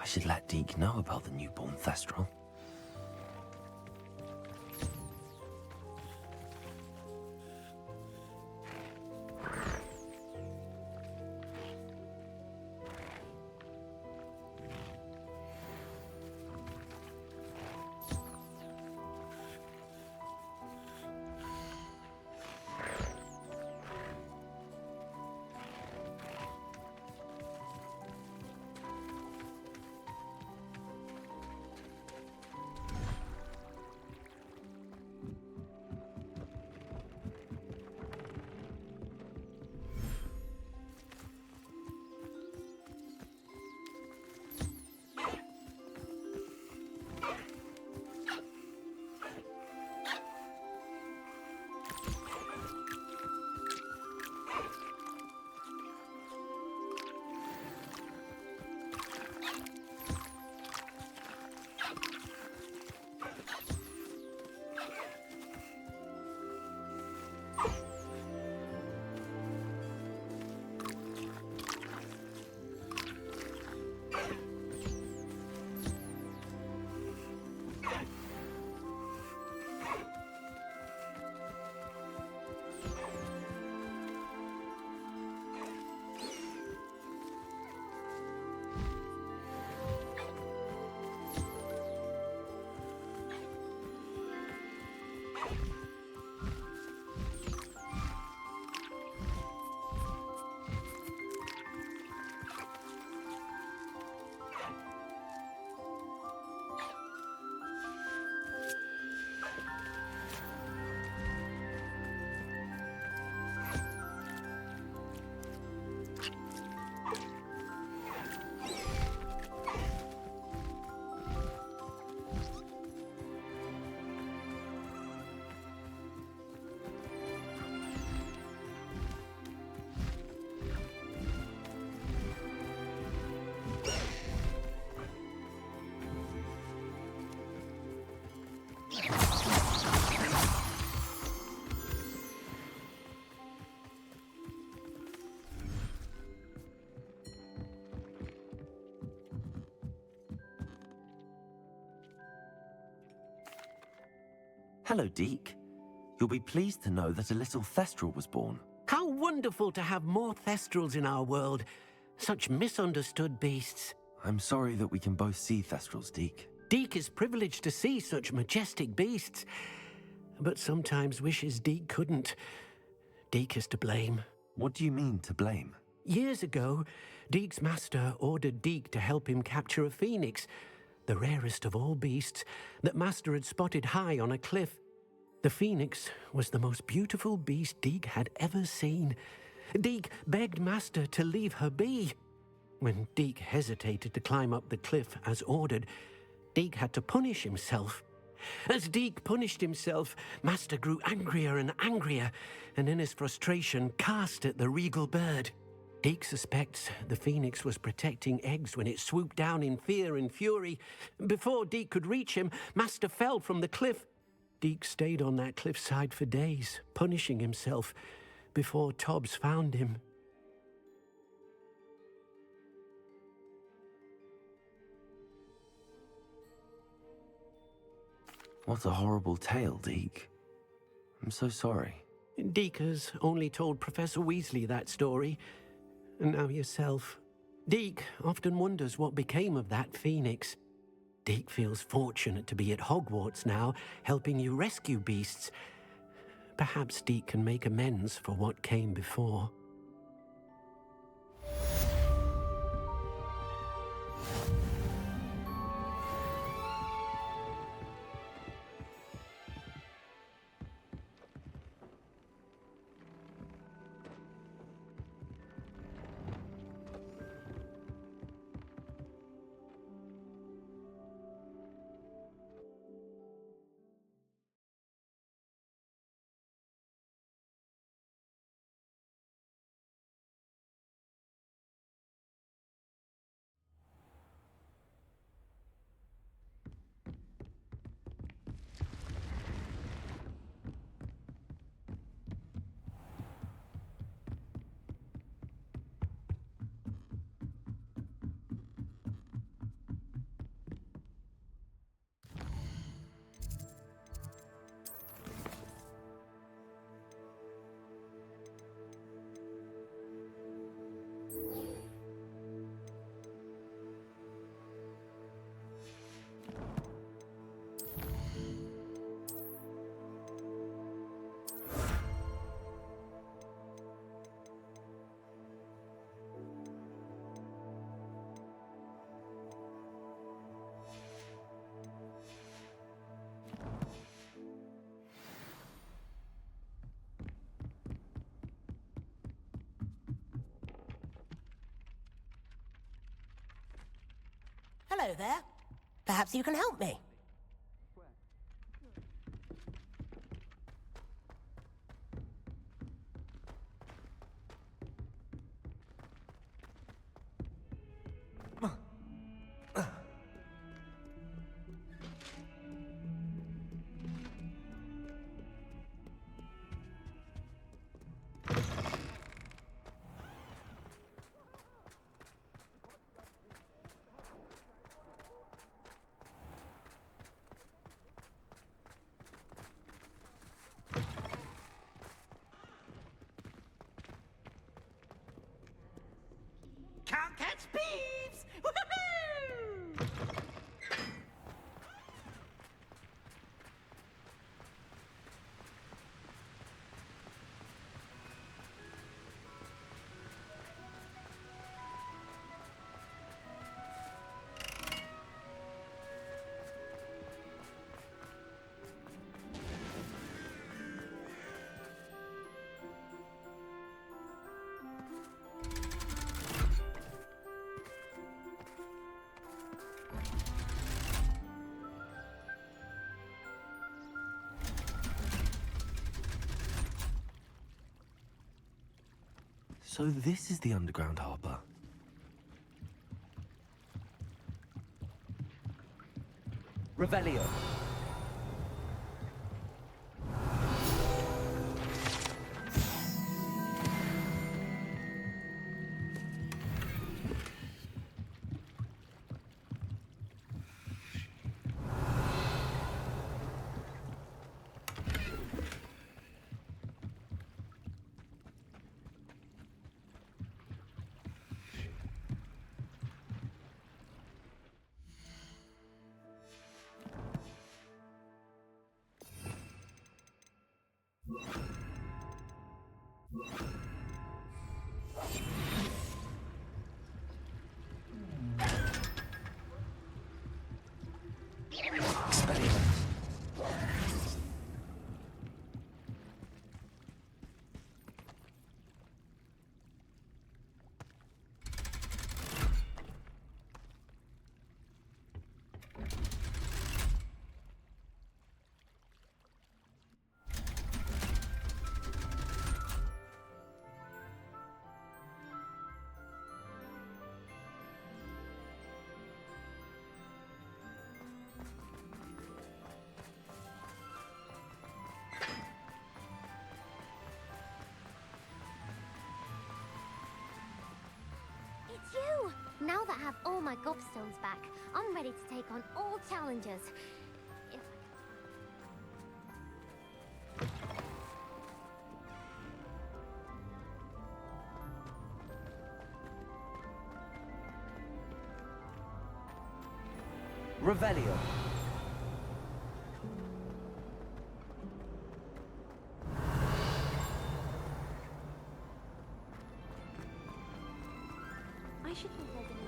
I should let Deke know about the newborn Thestral. Hello, Deke. You'll be pleased to know that a little Thestral was born. How wonderful to have more Thestrals in our world. Such misunderstood beasts. I'm sorry that we can both see Thestrals, Deke. Deke is privileged to see such majestic beasts, but sometimes wishes Deke couldn't. Deke is to blame. What do you mean, to blame? Years ago, Deke's master ordered Deke to help him capture a phoenix, the rarest of all beasts, that master had spotted high on a cliff. The phoenix was the most beautiful beast Deke had ever seen. Deke begged master to leave her be. When Deke hesitated to climb up the cliff as ordered, Deke had to punish himself. As Deke punished himself, master grew angrier and angrier, and in his frustration cast at the regal bird. Deke suspects the phoenix was protecting eggs when it swooped down in fear and fury. Before Deke could reach him, master fell from the cliff. Deke stayed on that cliffside for days, punishing himself, before Tobbs found him. What a horrible tale, Deke. I'm so sorry. Deke has only told Professor Weasley that story, and now yourself. Deke often wonders what became of that phoenix. Deke feels fortunate to be at Hogwarts now, helping you rescue beasts. Perhaps Deke can make amends for what came before. Hello there. Perhaps you can help me. Can't catch thieves! Woohoo! So this is the underground harbor. Revelio. It's you! Now that I have all my gobstones back, I'm ready to take on all challenges. If Revelio. I should think they're gonna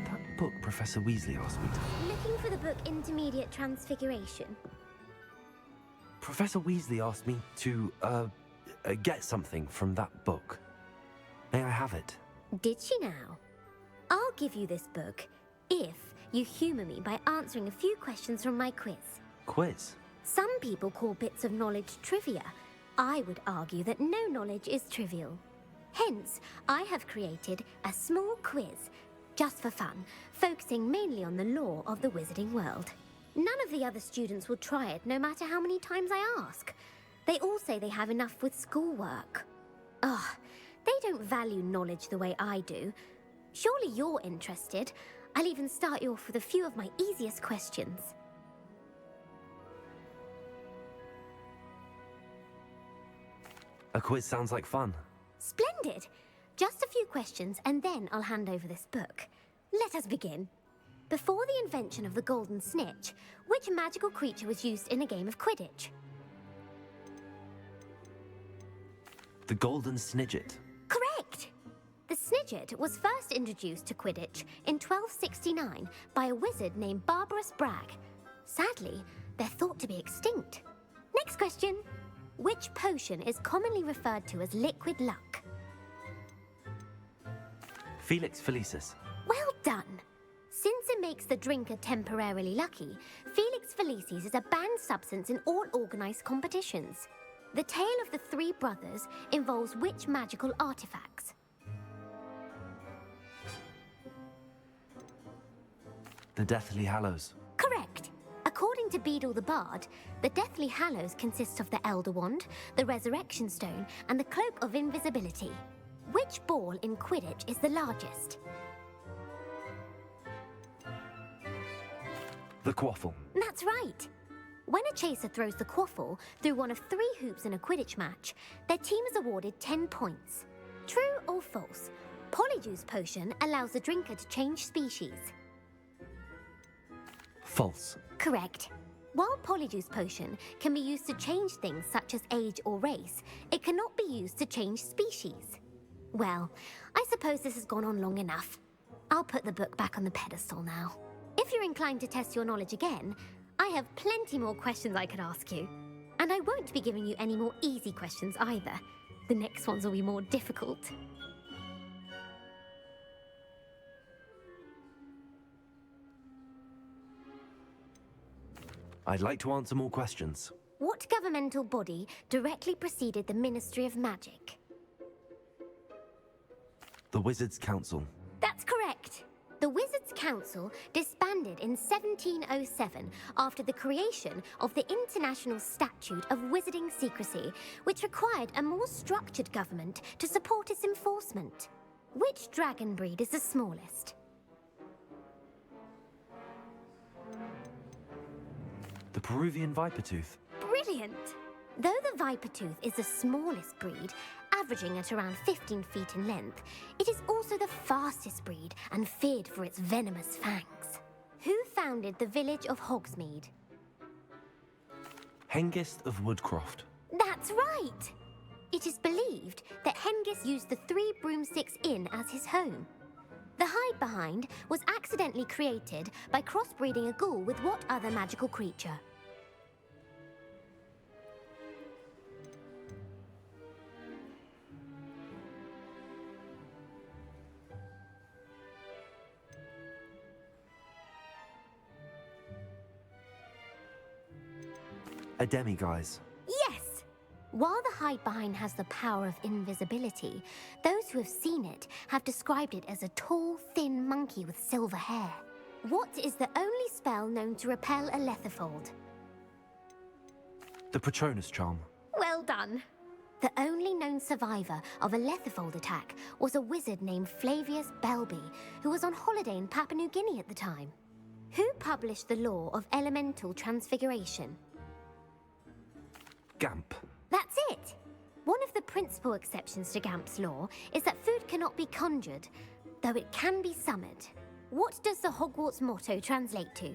That book Professor Weasley asked me to... Looking for the book Intermediate Transfiguration. Professor Weasley asked me to, get something from that book. May I have it? Did she now? I'll give you this book if you humour me by answering a few questions from my quiz. Quiz? Some people call bits of knowledge trivia. I would argue that no knowledge is trivial. Hence, I have created a small quiz, just for fun, focusing mainly on the lore of the wizarding world. None of the other students will try it, no matter how many times I ask. They all say they have enough with schoolwork. Ugh, they don't value knowledge the way I do. Surely you're interested. I'll even start you off with a few of my easiest questions. A quiz sounds like fun. Splendid! Just a few questions and then I'll hand over this book. Let us begin. Before the invention of the golden snitch, which magical creature was used in a game of Quidditch? The Golden Snidget. Correct! The Snidget was first introduced to Quidditch in 1269 by a wizard named Barbarous Bragg. Sadly, they're thought to be extinct. Next question. Which potion is commonly referred to as liquid luck? Felix Felicis. Well done! Since it makes the drinker temporarily lucky, Felix Felicis is a banned substance in all organised competitions. The tale of the three brothers involves which magical artifacts? The Deathly Hallows. Correct. According to Beadle the Bard, the Deathly Hallows consists of the Elder Wand, the Resurrection Stone, and the Cloak of Invisibility. Which ball in Quidditch is the largest? The Quaffle. That's right. When a chaser throws the quaffle through one of 3 hoops in a Quidditch match, their team is awarded 10 points. True or false? Polyjuice Potion allows the drinker to change species. False. Correct. While Polyjuice Potion can be used to change things such as age or race, it cannot be used to change species. Well, I suppose this has gone on long enough. I'll put the book back on the pedestal now. If you're inclined to test your knowledge again, I have plenty more questions I could ask you. And I won't be giving you any more easy questions either. The next ones will be more difficult. I'd like to answer more questions. What governmental body directly preceded the Ministry of Magic? The Wizards' Council. That's correct. The Wizards' Council disbanded in 1707 after the creation of the International Statute of Wizarding Secrecy, which required a more structured government to support its enforcement. Which dragon breed is the smallest? The Peruvian Vipertooth. Brilliant! Though the Vipertooth is the smallest breed, averaging at around 15 feet in length, it is also the fastest breed and feared for its venomous fangs. Who founded the village of Hogsmeade? Hengist of Woodcroft. That's right! It is believed that Hengist used the 3 Broomsticks Inn as his home. The hide-behind was accidentally created by crossbreeding a ghoul with what other magical creature? A demiguise. Yes! While the hide-behind has the power of invisibility, those who have seen it have described it as a tall, thin monkey with silver hair. What is the only spell known to repel a letherfold? The Patronus Charm. Well done! The only known survivor of a letherfold attack was a wizard named Flavius Belby, who was on holiday in Papua New Guinea at the time. Who published the law of elemental transfiguration? Gamp. That's it! One of the principal exceptions to Gamp's law is that food cannot be conjured, though it can be summoned. What does the Hogwarts motto translate to?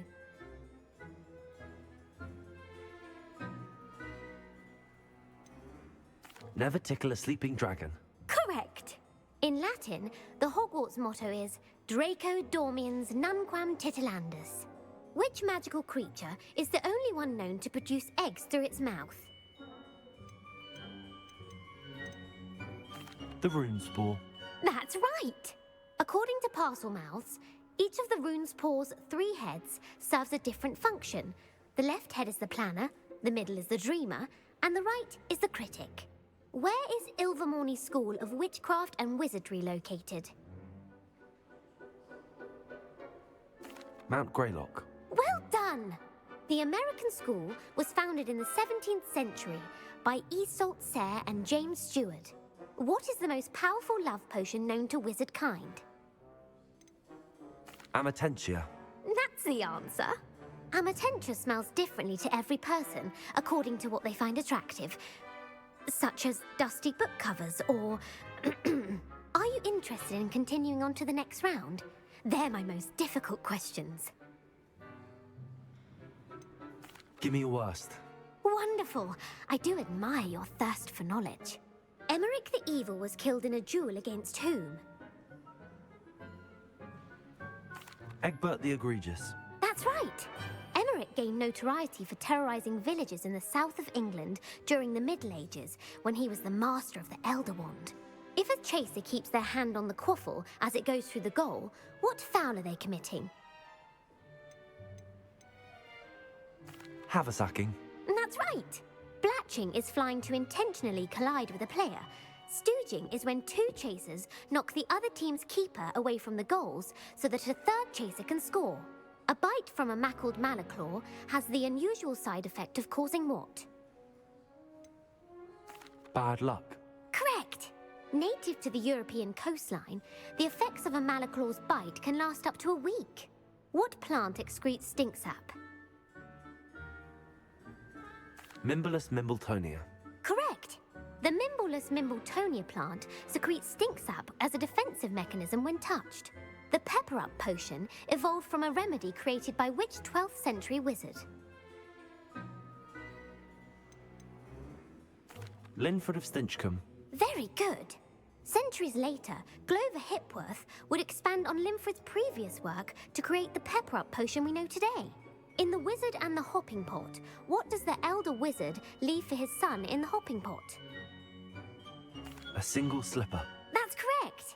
Never tickle a sleeping dragon. Correct! In Latin, the Hogwarts motto is Draco dormiens nunquam titilandus. Which magical creature is the only one known to produce eggs through its mouth? The Runespore. That's right! According to Parselmouths, each of the Runespaw's 3 heads serves a different function. The left head is the planner, the middle is the dreamer, and the right is the critic. Where is Ilvermorny School of Witchcraft and Wizardry located? Mount Greylock. Well done! The American school was founded in the 17th century by Iseult Sayre and James Stewart. What is the most powerful love potion known to wizard kind? Amatentia. That's the answer. Amatentia smells differently to every person, according to what they find attractive, such as dusty book covers or... Are interested in continuing on to the next round? They're my most difficult questions. Give me your worst. Wonderful. I do admire your thirst for knowledge. Emmerich the Evil was killed in a duel against whom? Egbert the Egregious. That's right. Emmerich gained notoriety for terrorizing villages in the south of England during the Middle Ages, when he was the master of the Elder Wand. If a chaser keeps their hand on the quaffle as it goes through the goal, what foul are they committing? Haversacking. That's right. Blatching is flying to intentionally collide with a player. Stooging is when two chasers knock the other team's keeper away from the goals so that a third chaser can score. A bite from a mackled malaclaw has the unusual side effect of causing what? Bad luck. Correct. Native to the European coastline, the effects of a malaclaw's bite can last up to a week. What plant excretes stink sap? Mimblus mimbletonia. Correct. The Mimblus mimbletonia plant secretes stink sap as a defensive mechanism when touched. The pepper-up potion evolved from a remedy created by which 12th century wizard? Linford of Stinchcombe. Very good. Centuries later, Glover Hipworth would expand on Linford's previous work to create the pepper-up potion we know today. In The Wizard and the Hopping Pot, what does the elder wizard leave for his son in the hopping pot? A single slipper. That's correct.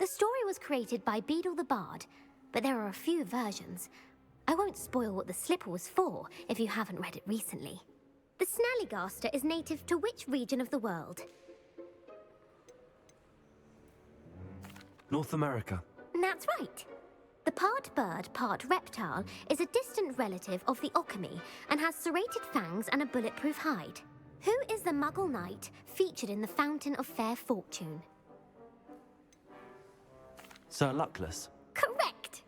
The story was created by Beadle the Bard, but there are a few versions. I won't spoil what the slipper was for if you haven't read it recently. The Snallygaster is native to which region of the world? North America. That's right. The part bird, part reptile is a distant relative of the Occamy and has serrated fangs and a bulletproof hide. Who is the Muggle knight featured in the Fountain of Fair Fortune? Sir Luckless. Correct!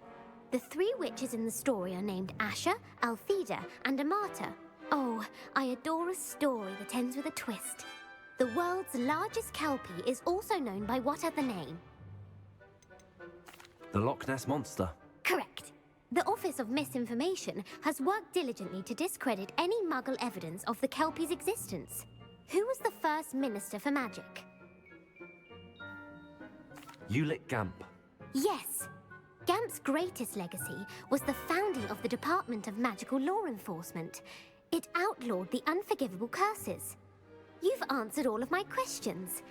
The three witches in the story are named Asher, Altheda, and Amata. Oh, I adore a story that ends with a twist. The world's largest kelpie is also known by what other name? The Loch Ness Monster. Correct. The Office of Misinformation has worked diligently to discredit any Muggle evidence of the kelpie's existence. Who was the first Minister for Magic? Ulick Gamp. Yes. Gamp's greatest legacy was the founding of the Department of Magical Law Enforcement. It outlawed the unforgivable curses. You've answered all of my questions.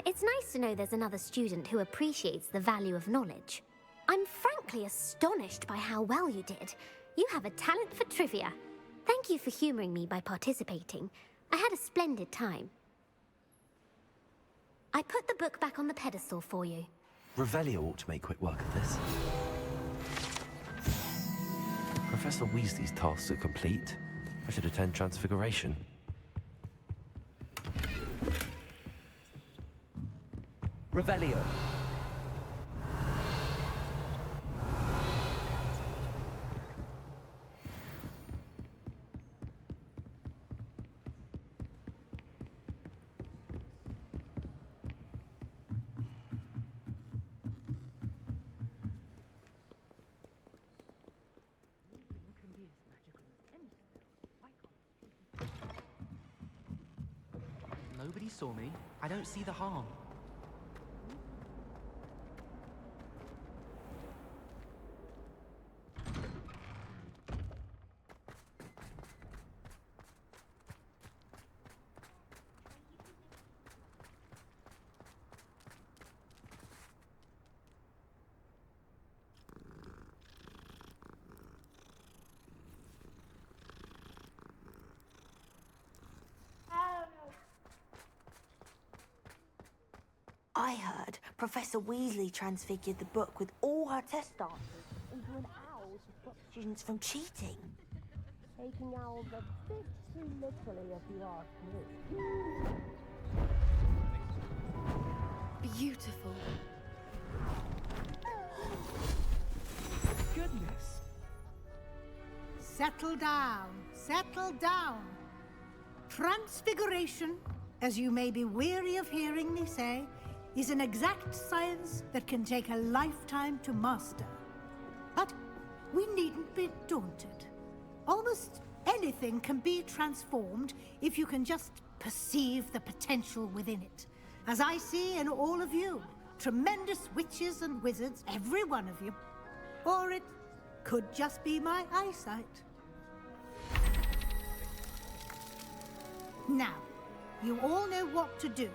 It's nice to know there's another student who appreciates the value of knowledge. I'm frankly astonished by how well you did. You have a talent for trivia. Thank you for humoring me by participating. I had a splendid time. I put the book back on the pedestal for you. Revelio ought to make quick work of this. Professor Weasley's tasks are complete. I should attend Transfiguration. Revelio. Nobody saw me. I don't see the harm. I heard Professor Weasley transfigured the book with all her test answers into an owl to stop students from cheating. Taking owls a bit too literally, if you ask me. Beautiful. Goodness. Settle down, settle down. Transfiguration, as you may be weary of hearing me say, is an exact science that can take a lifetime to master. But we needn't be daunted. Almost anything can be transformed if you can just perceive the potential within it. As I see in all of you, tremendous witches and wizards, every one of you. Or it could just be my eyesight. Now, you all know what to do.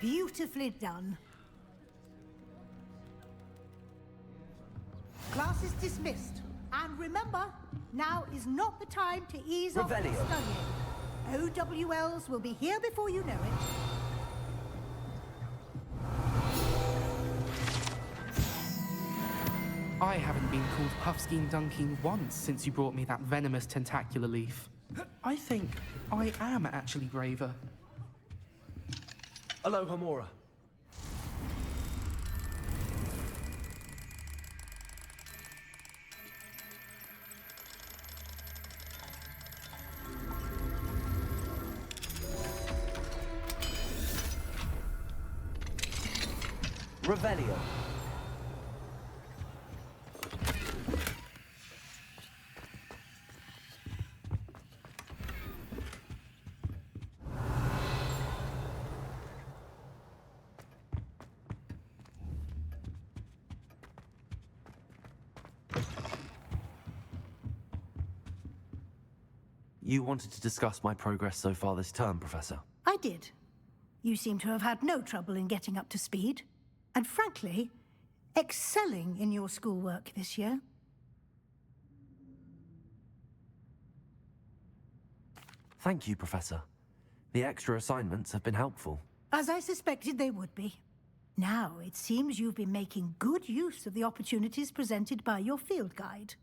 Beautifully done. Class is dismissed. And remember, now is not the time to ease off from studying. OWLs will be here before you know it. I haven't been called Puffskein Dunking once since you brought me that venomous tentacular leaf. I think I am actually braver. Aloha Mora. Revelio. You wanted to discuss my progress so far this term, Professor. I did. You seem to have had no trouble in getting up to speed. And frankly, excelling in your schoolwork this year. Thank you, Professor. The extra assignments have been helpful. As I suspected they would be. Now, it seems you've been making good use of the opportunities presented by your field guide.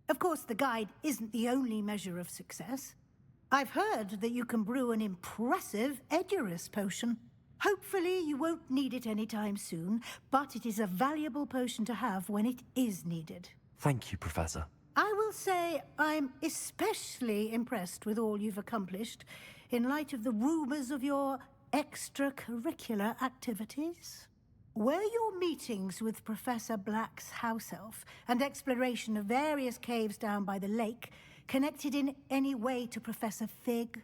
Of course, the guide isn't the only measure of success. I've heard that you can brew an impressive Edurus potion. Hopefully, you won't need it anytime soon, but it is a valuable potion to have when it is needed. Thank you, Professor. I will say I'm especially impressed with all you've accomplished in light of the rumors of your extracurricular activities. Were your meetings with Professor Black's house elf and exploration of various caves down by the lake connected in any way to Professor Fig?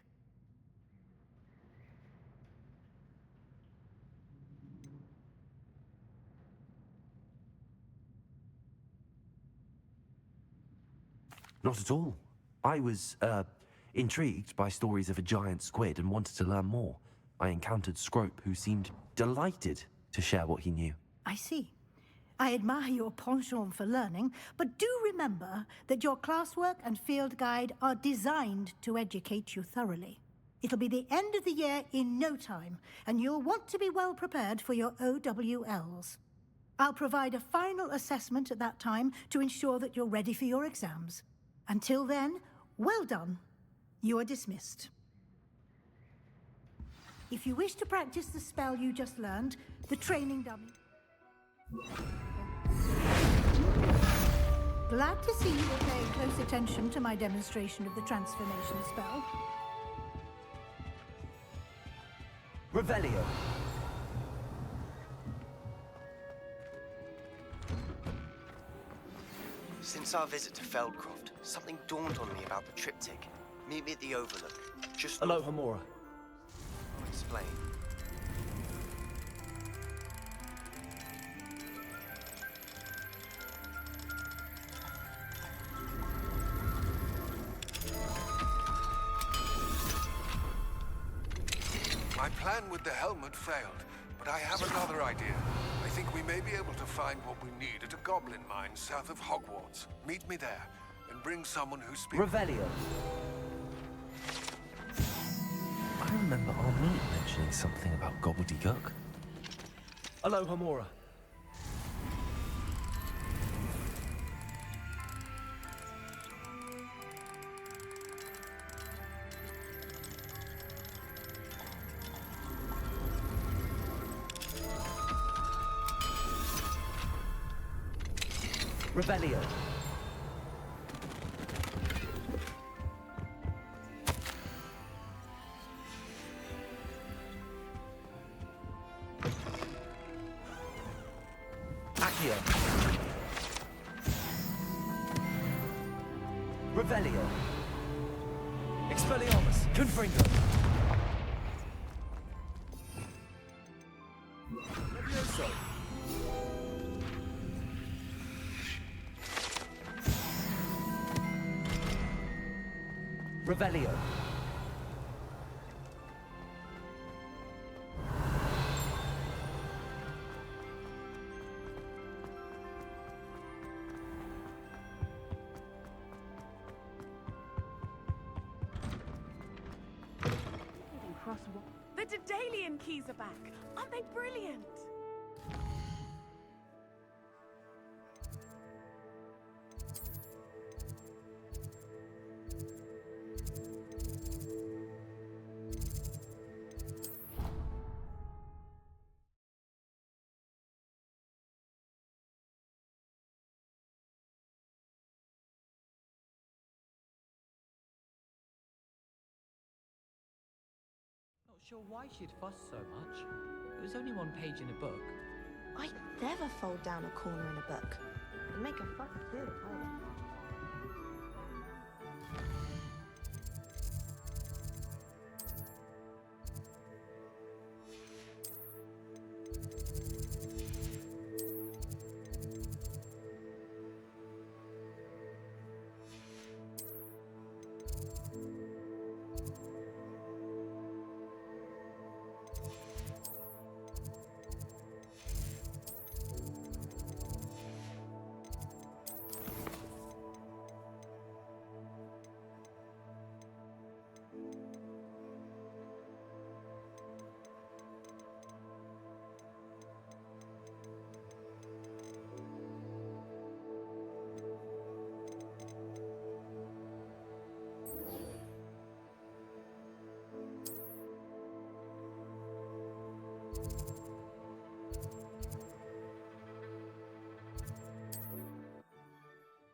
Not at all. I was, intrigued by stories of a giant squid and wanted to learn more. I encountered Scrope, who seemed delighted to share what he knew. I see. I admire your penchant for learning, but do remember that your classwork and field guide are designed to educate you thoroughly. It'll be the end of the year in no time, and you'll want to be well prepared for your OWLs. I'll provide a final assessment at that time to ensure that you're ready for your exams. Until then, well done. You are dismissed. If you wish to practice the spell you just learned, the training dummy... Glad to see you were paying close attention to my demonstration of the transformation spell. Revelio. Since our visit to Feldcroft, something dawned on me about the triptych. Meet me at the Overlook. Just Aloha Mora. I'll explain. My plan with the helmet failed, but I have another idea. I think we may be able to find what we need at a goblin mine south of Hogwarts. Meet me there, and bring someone who speaks... Revelio. I remember Armin mentioning something about gobbledygook. Aloha Mora. Revelio. Accio. Revelio. Expelliarmus. Confringo. Levioso. Revelio. The Daedalian keys are back. Aren't they brilliant? Not sure why she'd fuss so much. It was only one page in a book. I'd never fold down a corner in a book. It'd make a fuss too, either.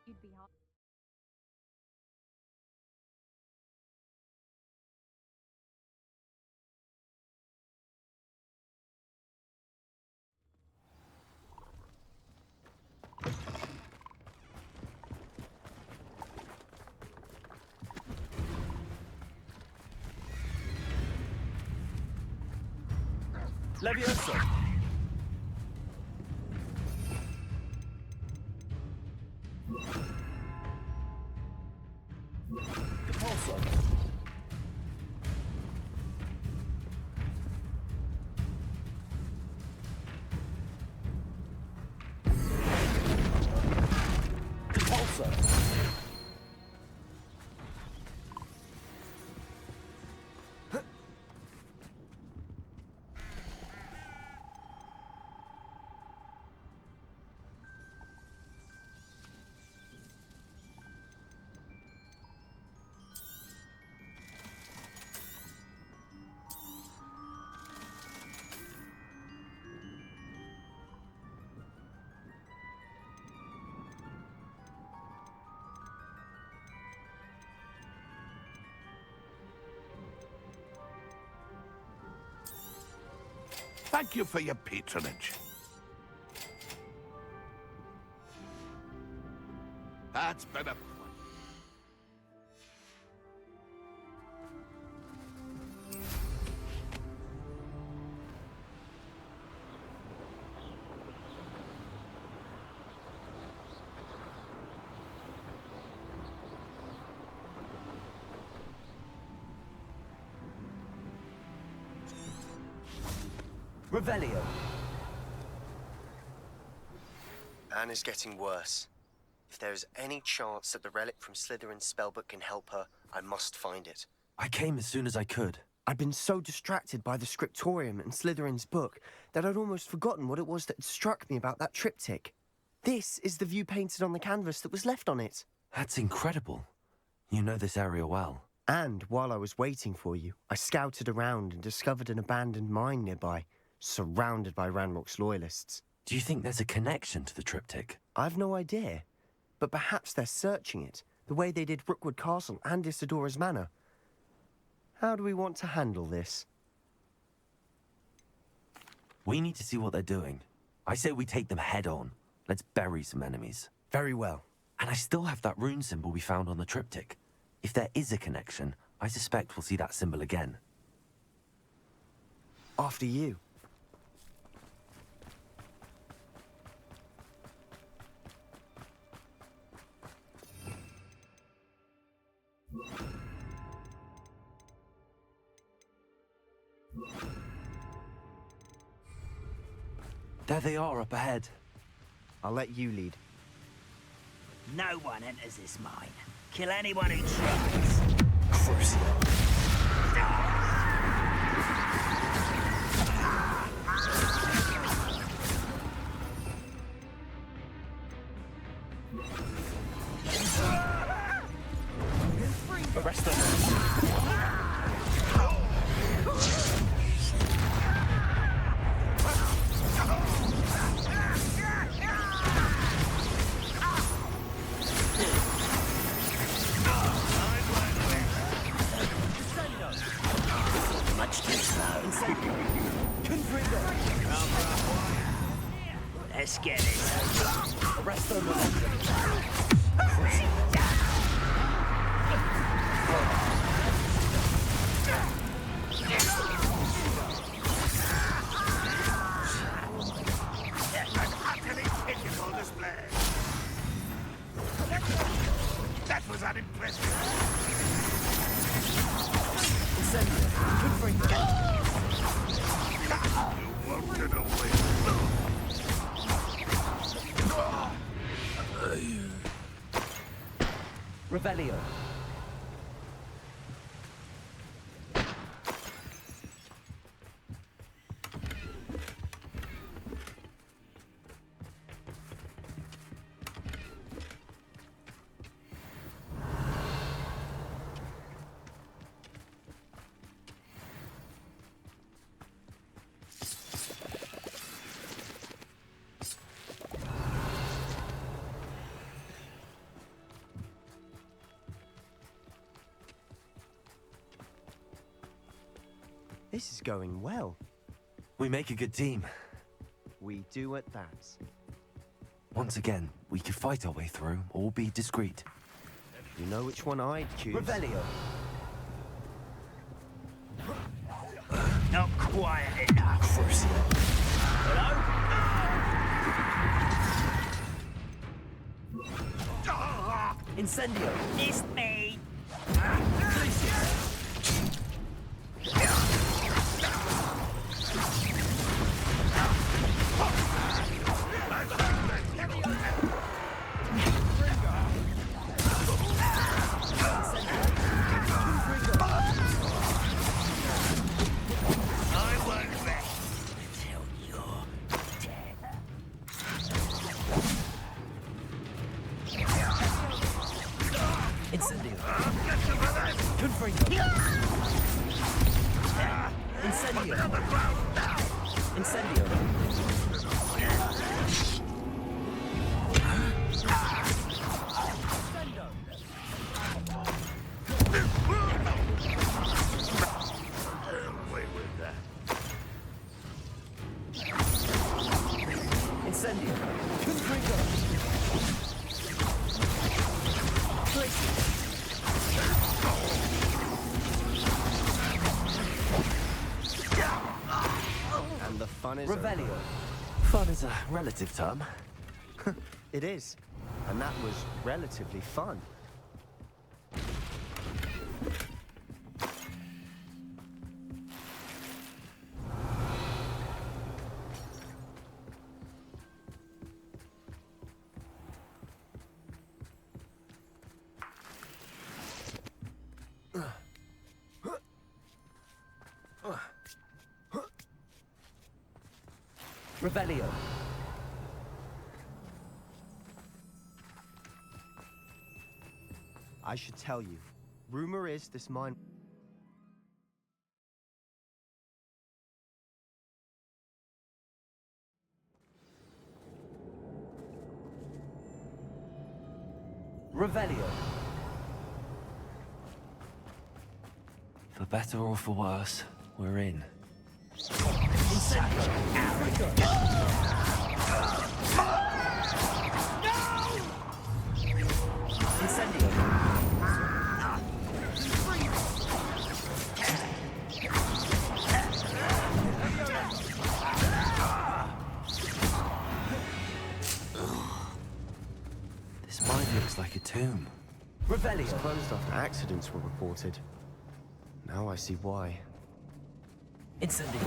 You'd be hard. Levioso. Depulso. Depulso. Thank you for your patronage. That's been a... Revelio. Anne is getting worse. If there is any chance that the relic from Slytherin's spellbook can help her, I must find it. I came as soon as I could. I'd been so distracted by the scriptorium and Slytherin's book that I'd almost forgotten what it was that had struck me about that triptych. This is the view painted on the canvas that was left on it. That's incredible. You know this area well. And while I was waiting for you, I scouted around and discovered an abandoned mine nearby, surrounded by Ranrok's loyalists. Do you think there's a connection to the triptych? I've no idea, but perhaps they're searching it, the way they did Rookwood Castle and Isidora's Manor. How do we want to handle this? We need to see what they're doing. I say we take them head on. Let's bury some enemies. Very well. And I still have that rune symbol we found on the triptych. If there is a connection, I suspect we'll see that symbol again. After you. There they are up ahead. I'll let you lead. No one enters this mine. Kill anyone who tries. Arrest them. Let's get it. Arrest them. That was unimpressive. You won't get away. Revelio. This is going well. We make a good team. We do at that. Once again, we could fight our way through or be discreet. You know which one I'd choose? Revelio. Not quiet enough. Hello? Incendio. Missed me. Revelio. Fun is a relative term. It is. And that was relatively fun. Revelio. I should tell you. Rumor is this mine... Revelio. For better or for worse, we're in. This mine looks like a tomb. It was closed after accidents were reported. Now I see why. Incendio.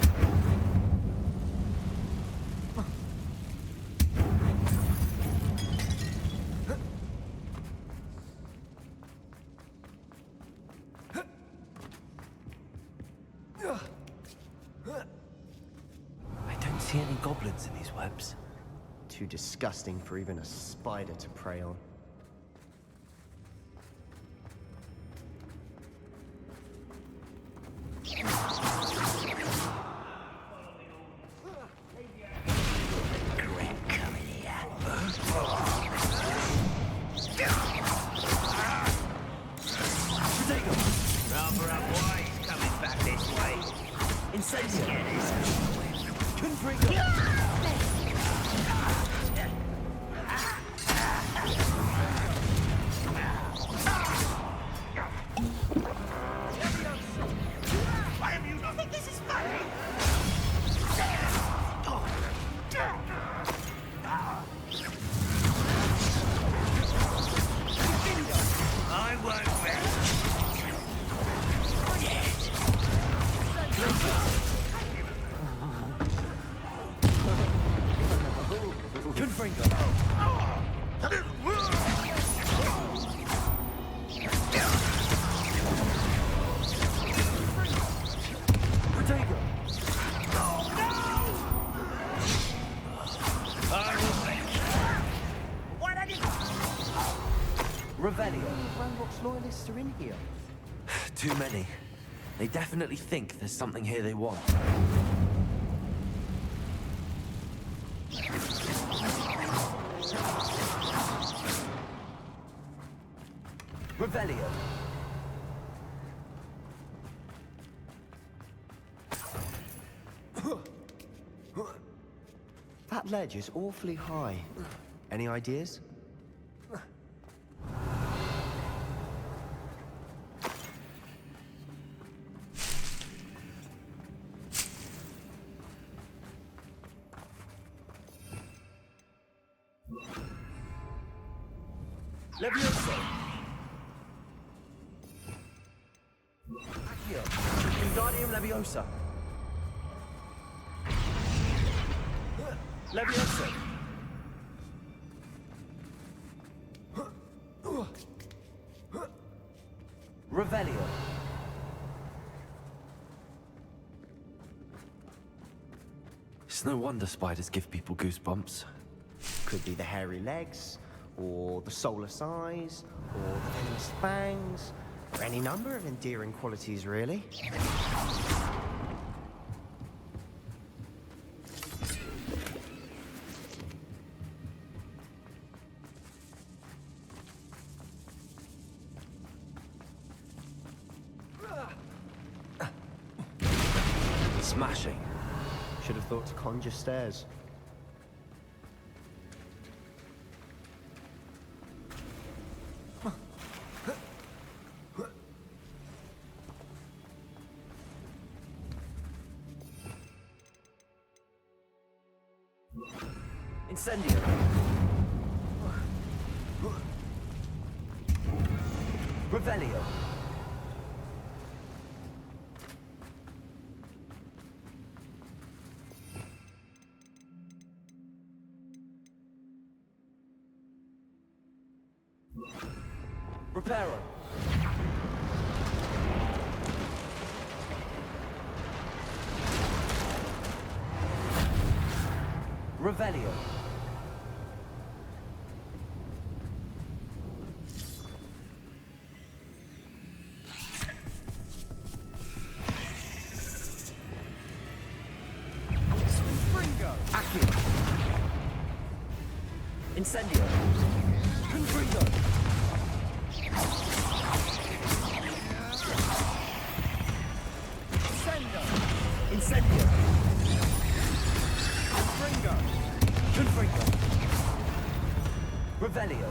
I don't see any goblins in these webs. Too disgusting for even a spider to prey on. Ranrok's loyalists are in here. Too many. They definitely think there's something here they want. Revelio. That ledge is awfully high. Any ideas? Levioso. Accio. Wingardium Leviosa. Levioso. Revelio. It's no wonder spiders give people goosebumps. Could be the hairy legs, or the soulless eyes, or the venomous fangs, or any number of endearing qualities, really. Smashing. Should have thought to conjure stairs. Incendio. Revelio. Reparo. Revelio. Accio. Incendio. Confringo. Incendio. Confringo. Confringo. Revelio.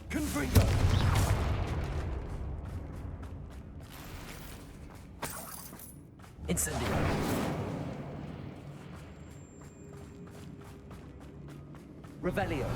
Confringo. Incendio. Revelio.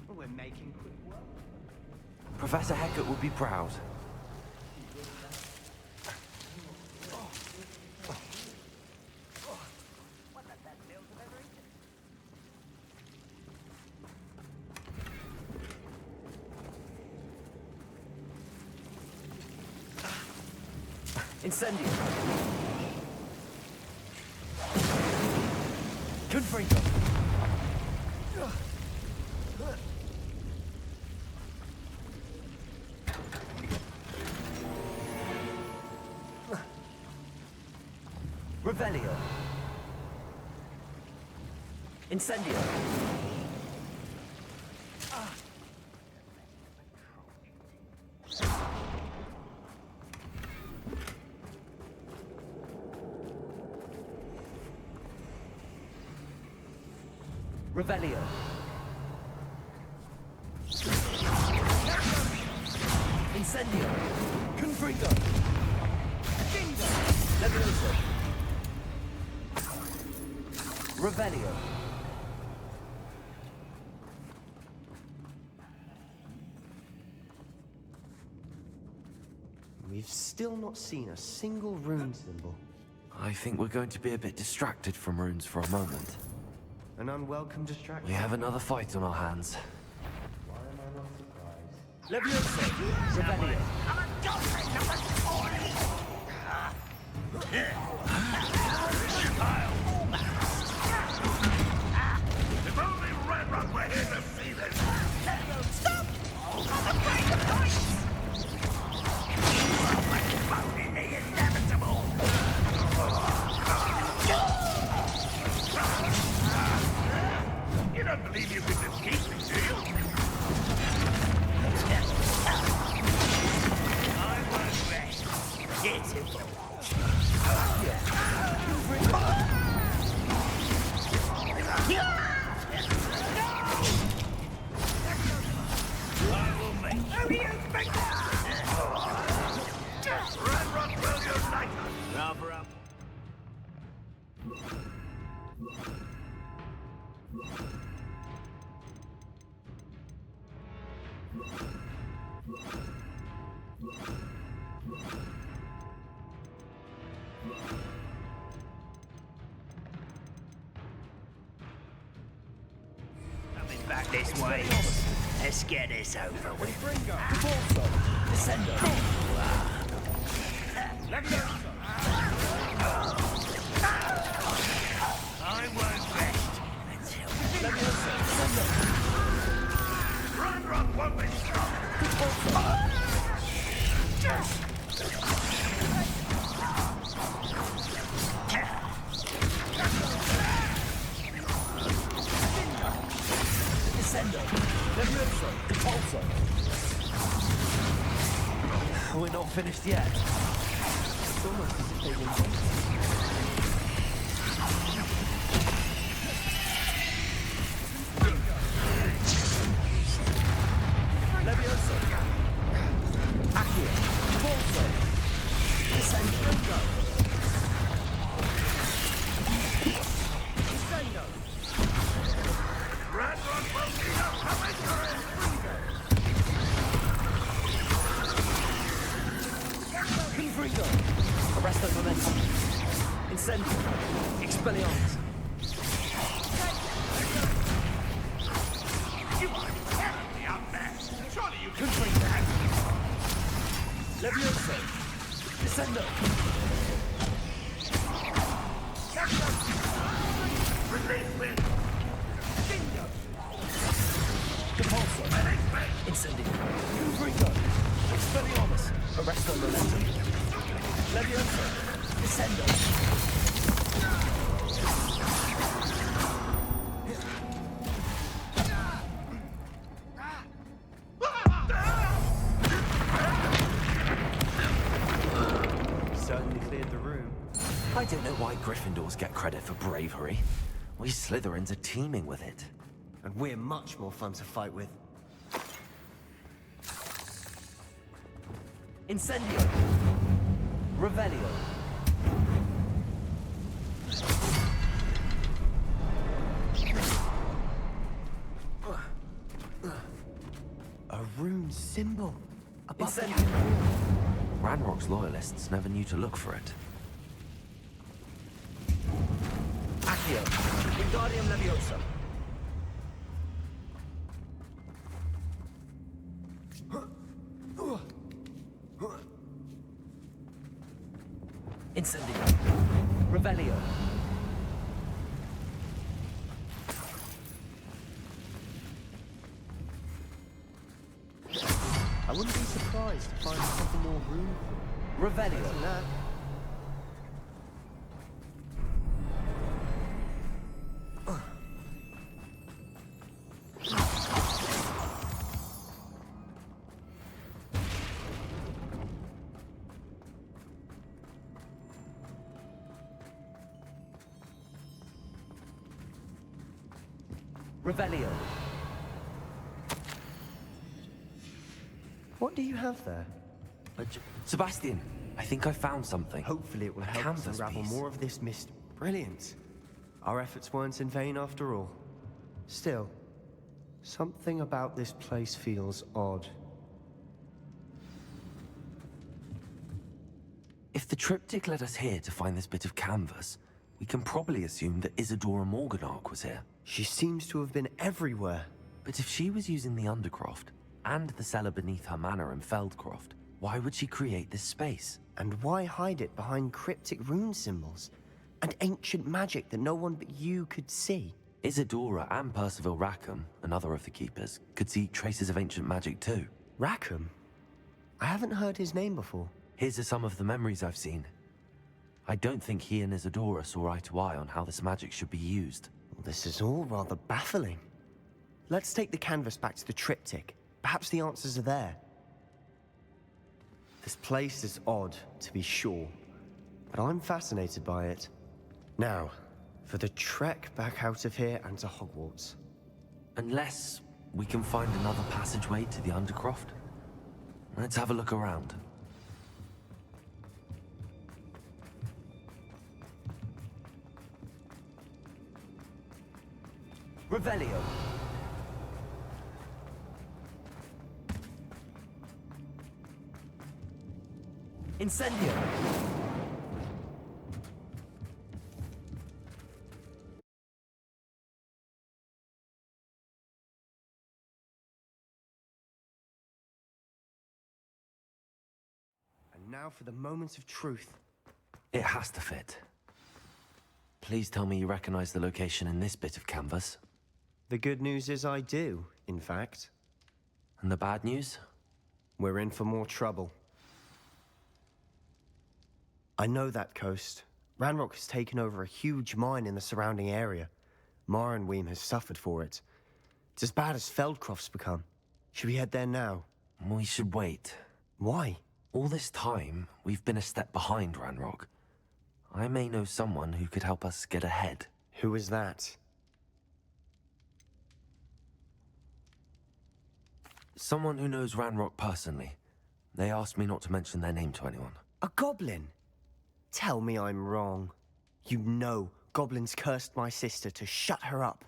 We're making quick work. Professor Hecat would be proud. Incendio. Confringo. Revelio. Incendio. Revelio. Incendio. Confringo. Levioso. Revelio. We've still not seen a single rune symbol. I think we're going to be a bit distracted from runes for a moment. An unwelcome distraction. We have another fight on our hands. Why am I not surprised? Levioso. Revelio. I'm a goblin number 40! If only Ranrok were here to see this! Stop! I'm afraid of heights! Only the inevitable! You don't believe you can defeat me, do you? I won't rest. It's impossible. Ranrok will unite us! Cover up. Coming back this way. Let's get this over with. Descendo. I won't rest until Ranrok won't be stopped. Descendo. Levioso. Impulso. We're not finished yet. It's almost as if they've been waiting. Accio. Volso. Descendo. Descendo. Ranrok will need a commentary! Confringo. Arresto momentum. Incendio. Expelliarmus. You are terribly outmatched! Surely you can Confringo. that! Levioso. Descendo. Release me! Bingo. Depulso. Incendio. Confringo. Expelliarmus. Arresto momentum. Levioso. Descendo. Certainly cleared the room. I don't know why Gryffindors get credit for bravery. We Slytherins are teeming with it. And we're much more fun to fight with. Incendio. Revelio. A rune symbol. Above the Ranrock's loyalists never knew to look for it. Accio. Wingardium Leviosa. Incendio. Revelio. I wouldn't be surprised to find a couple more rune. Revelio. Revelio. What do you have there? Sebastian, I think I found something. Hopefully it will A help us canvas unravel piece. more of this mist. Brilliant. Our efforts weren't in vain after all. Still, something about this place feels odd. If the triptych led us here to find this bit of canvas, we can probably assume that Isadora Morganach was here. She seems to have been everywhere. But if she was using the Undercroft, and the cellar beneath her manor in Feldcroft, why would she create this space? And why hide it behind cryptic rune symbols? And ancient magic that no one but you could see? Isadora and Percival Rackham, another of the Keepers, could see traces of ancient magic too. Rackham? I haven't heard his name before. Here's some of the memories I've seen. I don't think he and Isadora saw eye to eye on how this magic should be used. This is all rather baffling. Let's take the canvas back to the triptych. Perhaps the answers are there. This place is odd, to be sure, but I'm fascinated by it. Now, for the trek back out of here and to Hogwarts. Unless we can find another passageway to the Undercroft. Let's have a look around. Revelio. Incendio. And now for the moment of truth. It has to fit. Please tell me you recognize the location in this bit of canvas. The good news is I do, in fact. And the bad news? We're in for more trouble. I know that coast. Ranrok has taken over a huge mine in the surrounding area. Marrenweem has suffered for it. It's as bad as Feldcroft's become. Should we head there now? We should wait. Why? All this time, we've been a step behind Ranrok. I may know someone who could help us get ahead. Who is that? Someone who knows Ranrok personally. They asked me not to mention their name to anyone. A goblin? Tell me I'm wrong. You know goblins cursed my sister to shut her up.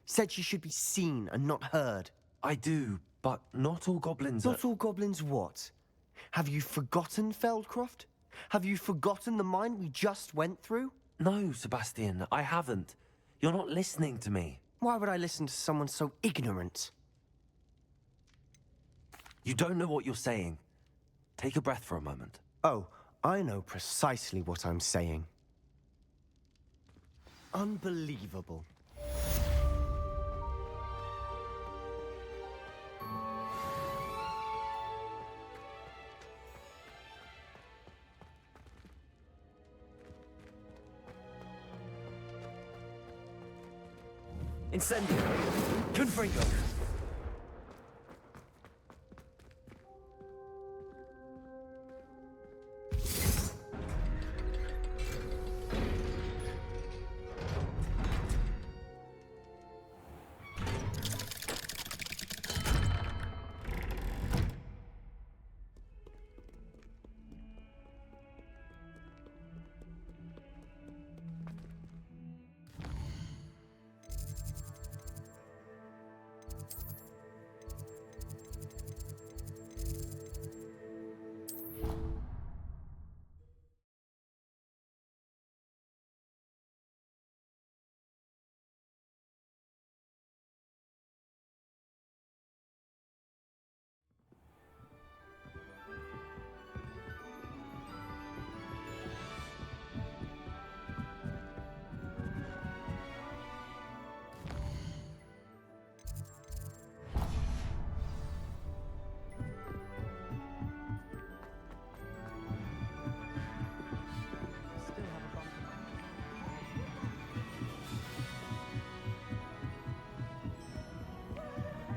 Said she should be seen and not heard. I do, but not all goblins are... Not all goblins what? Have you forgotten Feldcroft? Have you forgotten the mine we just went through? No, Sebastian, I haven't. You're not listening to me. Why would I listen to someone so ignorant? You don't know what you're saying. Take a breath for a moment. Oh, I know precisely what I'm saying. Unbelievable. Incendio! Confringo!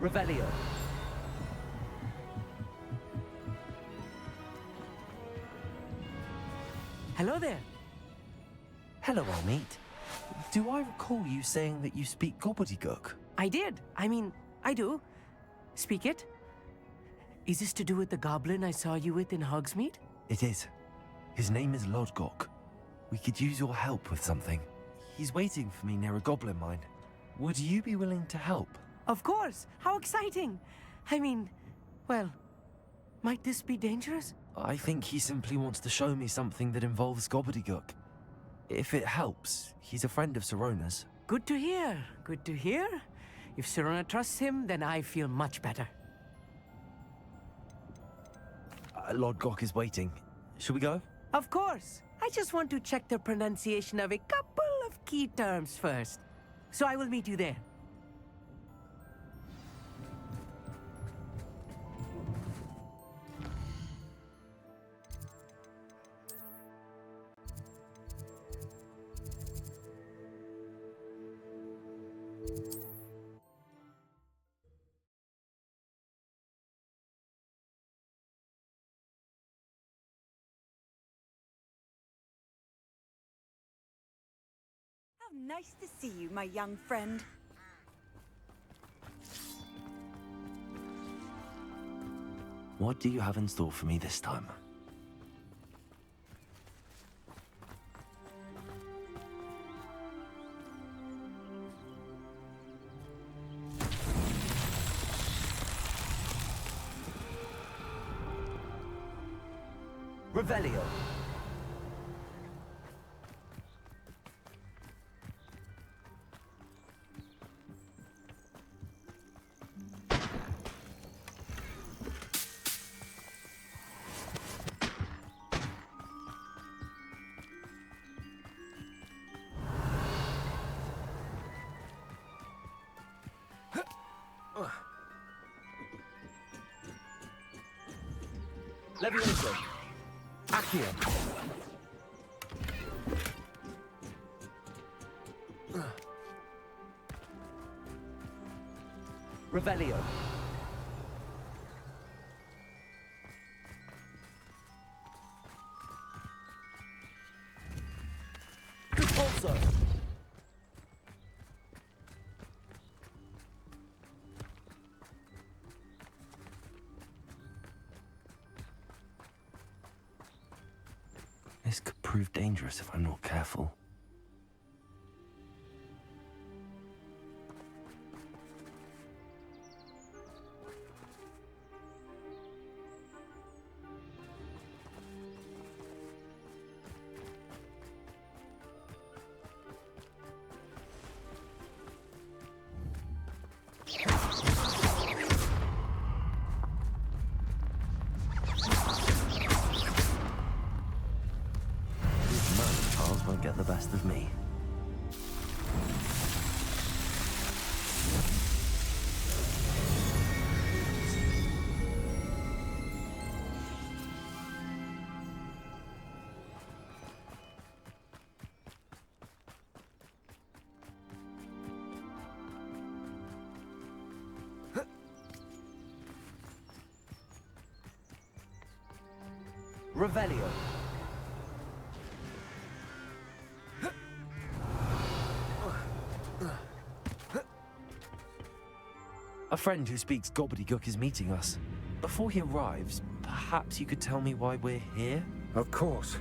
Revelio. Hello there. Hello, Elmeet. Do I recall you saying that you speak gobbledygook? I did. I mean, I do. Speak it. Is this to do with the goblin I saw you with in Hogsmeade? It is. His name is Lodgok. We could use your help with something. He's waiting for me near a goblin mine. Would you be willing to help? Of course. How exciting. I mean, well, might this be dangerous? I think he simply wants to show me something that involves gobbledygook. If it helps, he's a friend of Sorona's. Good to hear. Good to hear. If Serona trusts him, then I feel much better. Lodgok is waiting. Should we go? Of course. I just want to check the pronunciation of a couple of key terms first. So I will meet you there. Nice to see you, my young friend. What do you have in store for me this time? Revelio. Levioso. Accio. Revelio. Repulso. This could prove dangerous if I'm not careful. Won't get the best of me. Revelio. A friend who speaks gobbledygook is meeting us. Before he arrives, perhaps you could tell me why we're here? Of course.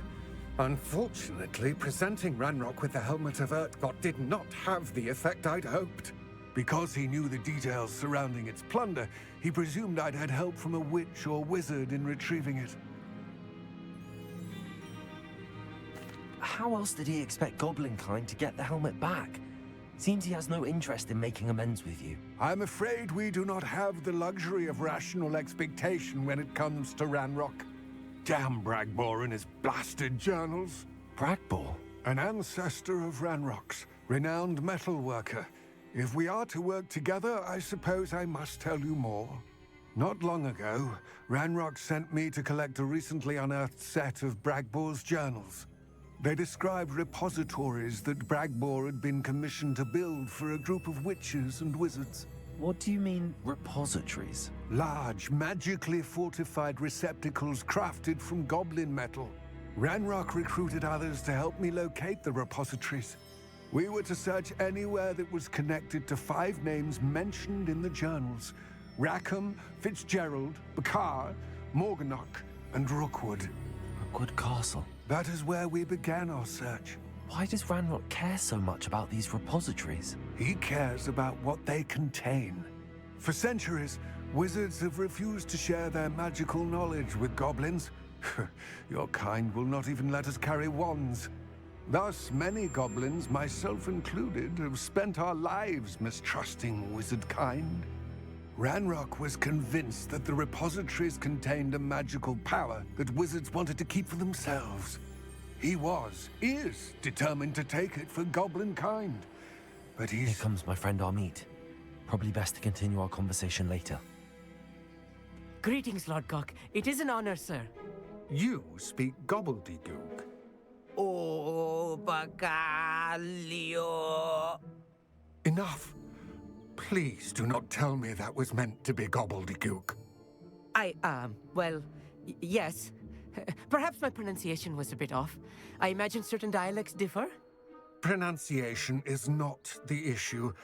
Unfortunately, presenting Ranrok with the Helmet of Urtkot did not have the effect I'd hoped. Because he knew the details surrounding its plunder, he presumed I'd had help from a witch or wizard in retrieving it. How else did he expect Goblinkind to get the helmet back? Seems he has no interest in making amends with you. I'm afraid we do not have the luxury of rational expectation when it comes to Ranrok. Damn Bragbor and his blasted journals. Bragbor? An ancestor of Ranrok's, renowned metalworker. If we are to work together, I suppose I must tell you more. Not long ago, Ranrok sent me to collect a recently unearthed set of Bragbor's journals. They described repositories that Bragbor had been commissioned to build for a group of witches and wizards. What do you mean, repositories? Large, magically fortified receptacles crafted from goblin metal. Ranrok recruited others to help me locate the repositories. We were to search anywhere that was connected to 5 names mentioned in the journals: Rackham, Fitzgerald, Bakar, Morganach, and Rookwood. Rookwood Castle. That is where we began our search. Why does Ranrok care so much about these repositories? He cares about what they contain. For centuries, wizards have refused to share their magical knowledge with goblins. Your kind will not even let us carry wands. Thus, many goblins, myself included, have spent our lives mistrusting wizard kind. Ranrok was convinced that the repositories contained a magical power that wizards wanted to keep for themselves. He is determined to take it for goblin kind. But Here comes my friend Amit. Probably best to continue our conversation later. Greetings, Lodgok. It is an honor, sir. You speak gobbledygook. Oh, Bacalio. Enough. Please do not tell me that was meant to be gobbledygook. Well, yes. Perhaps my pronunciation was a bit off. I imagine certain dialects differ. Pronunciation is not the issue.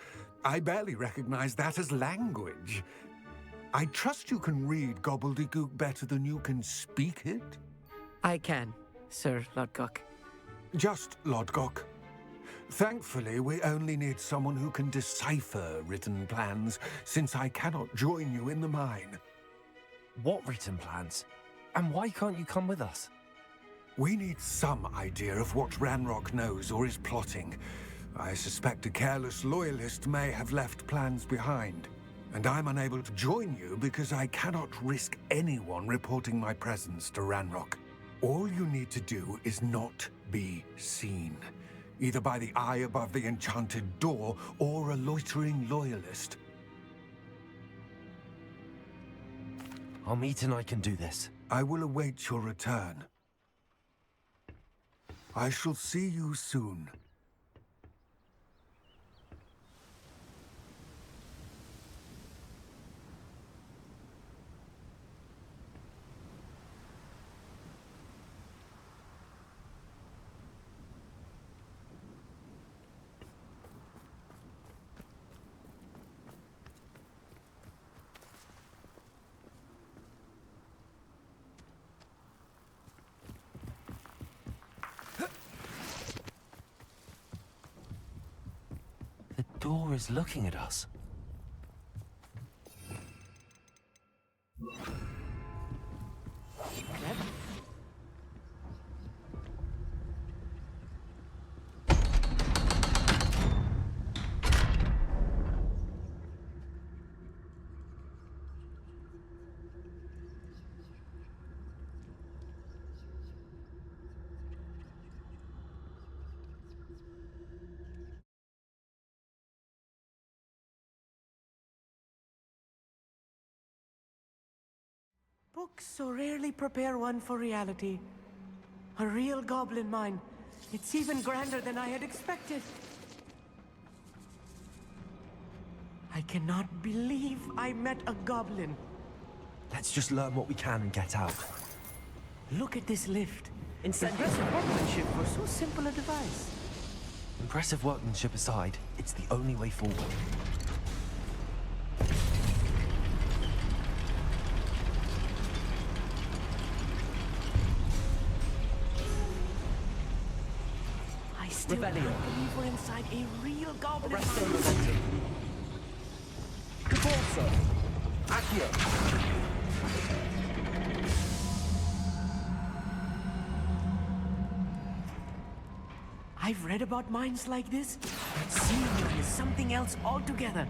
I barely recognize that as language. I trust you can read gobbledygook better than you can speak it? I can, Sir Lodgok. Just Lodgok. Thankfully, we only need someone who can decipher written plans, since I cannot join you in the mine. What written plans? And why can't you come with us? We need some idea of what Ranrok knows or is plotting. I suspect a careless loyalist may have left plans behind. And I'm unable to join you because I cannot risk anyone reporting my presence to Ranrok. All you need to do is not be seen. Either by the eye above the enchanted door, or a loitering loyalist. Amit and I can do this. I will await your return. I shall see you soon. door is looking at us. Books so rarely prepare one for reality. A real goblin mine. It's even grander than I had expected. I cannot believe I met a goblin. Let's just learn what we can and get out. Look at this lift. Impressive workmanship for so simple a device. Impressive workmanship aside, it's the only way forward. I still can't believe we're inside a real goblin mine. Professor Accio. I've read about mines like this, but seeing it is something else altogether.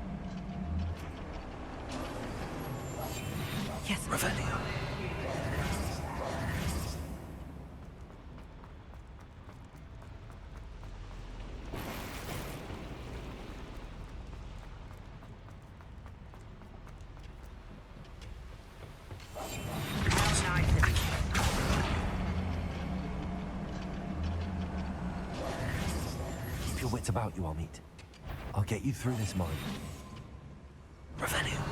Yes. Revelio. Keep your wits about you, Amit. I'll get you through this mine. Revelio.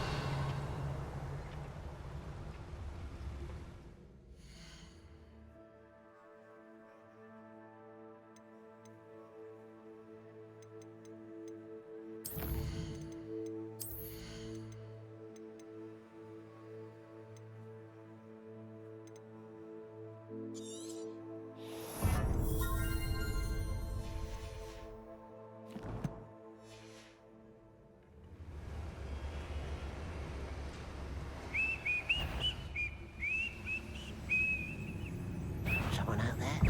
Someone out there?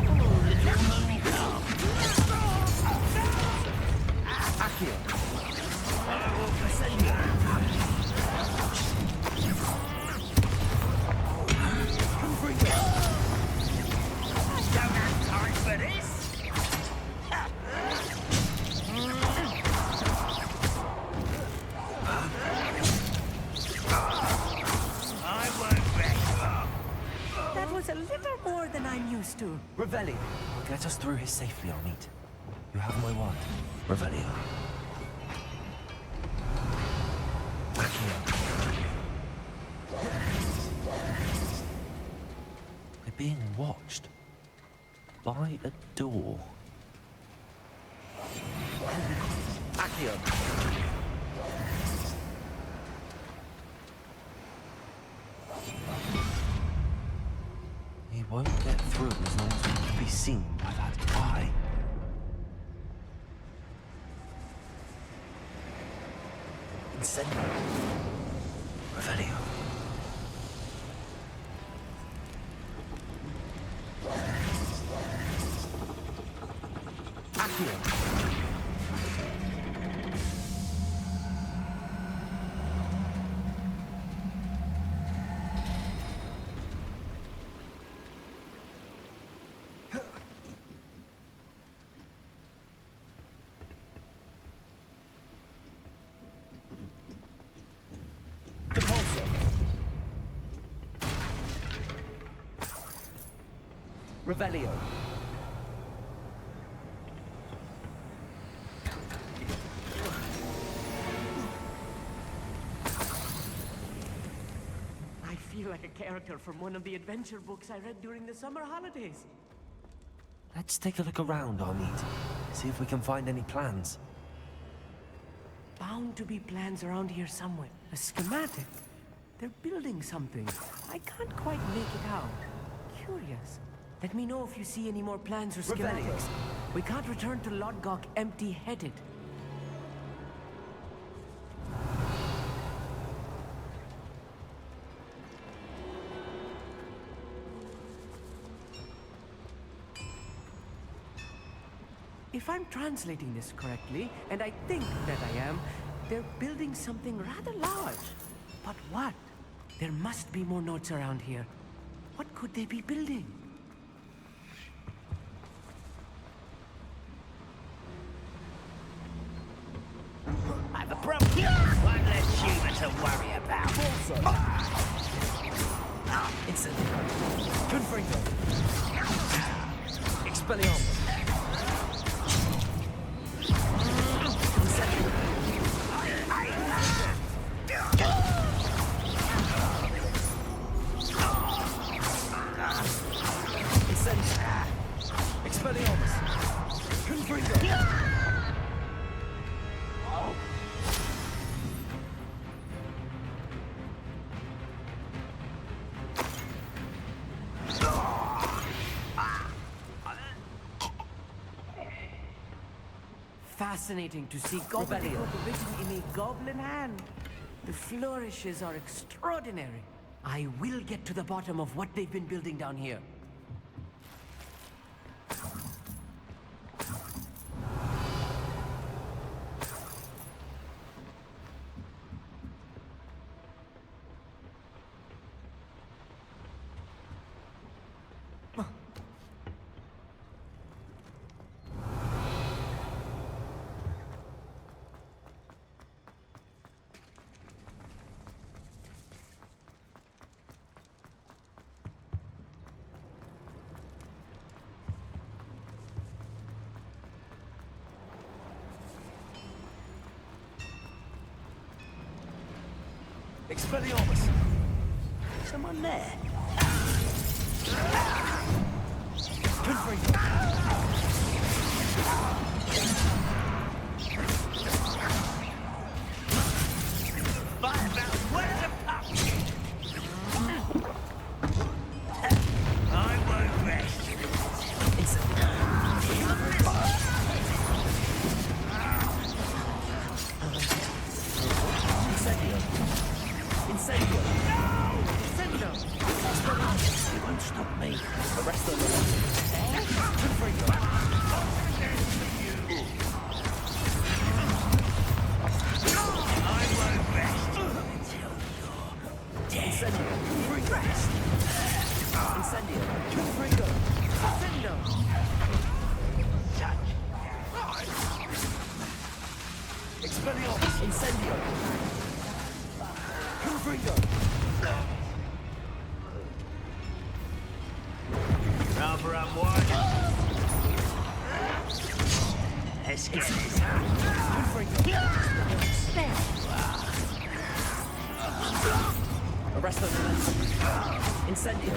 Accio. Don't have time for this. I won't back up. That was a little more than I'm used to. Revelio. Get us through here safely, Amit. You have my word. Revelio. We're being watched. By a door. Accio. He won't get through as long as we can be seen by that eye. Incendio. Revelio. Accio. Revelio. I feel like a character from one of the adventure books I read during the summer holidays. Let's take a look around, Amit. See if we can find any plans. Bound to be plans around here somewhere. A schematic. They're building something. I can't quite make it out. Curious. Let me know if you see any more plans or schematics. We can't return to Lodgok empty-headed. If I'm translating this correctly, and I think that I am, they're building something rather large. But what? There must be more notes around here. What could they be building? I've a problem. One less human to worry about. It's a... Confringo. Expelliarmus. Expelliarmus. Confringo. Fascinating to see Goblin written in a goblin hand. The flourishes are extraordinary. I will get to the bottom of what they've been building down here. Expelliarmus. Someone there? Confringo. Fight about where's a pup? I won't rest. Incendio. No! Incendio! It won't stop me. Arrest them. Confringo. I won't rest until you're dead. Incendio. Confringo. Incendio. Confringo. Incendio! Expelliarmus. Incendio. Confringo. Rather unwise. Let's get this out. Confringo. Arrest them. Incendio.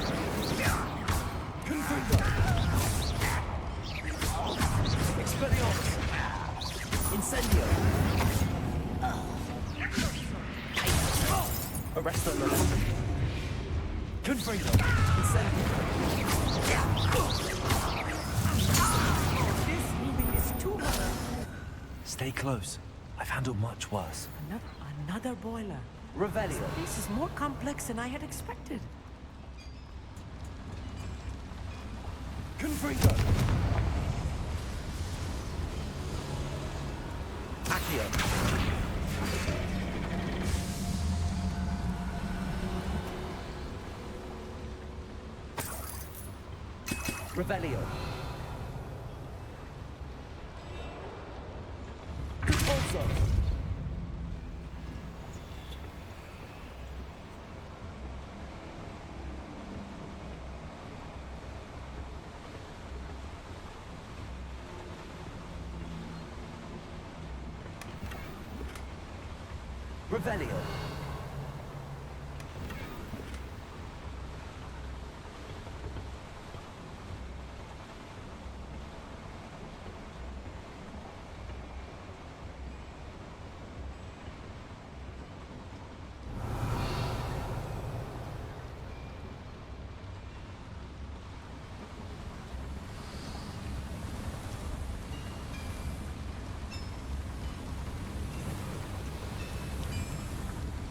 Confringo. Expelliarmus. Incendio. Arrest them. Confringo. Incendio. This moving is too hard. Stay close. I've handled much worse. Another boiler. Revelio. This is more complex than I had expected. Confringo. Accio. Revelio. Also. Revelio.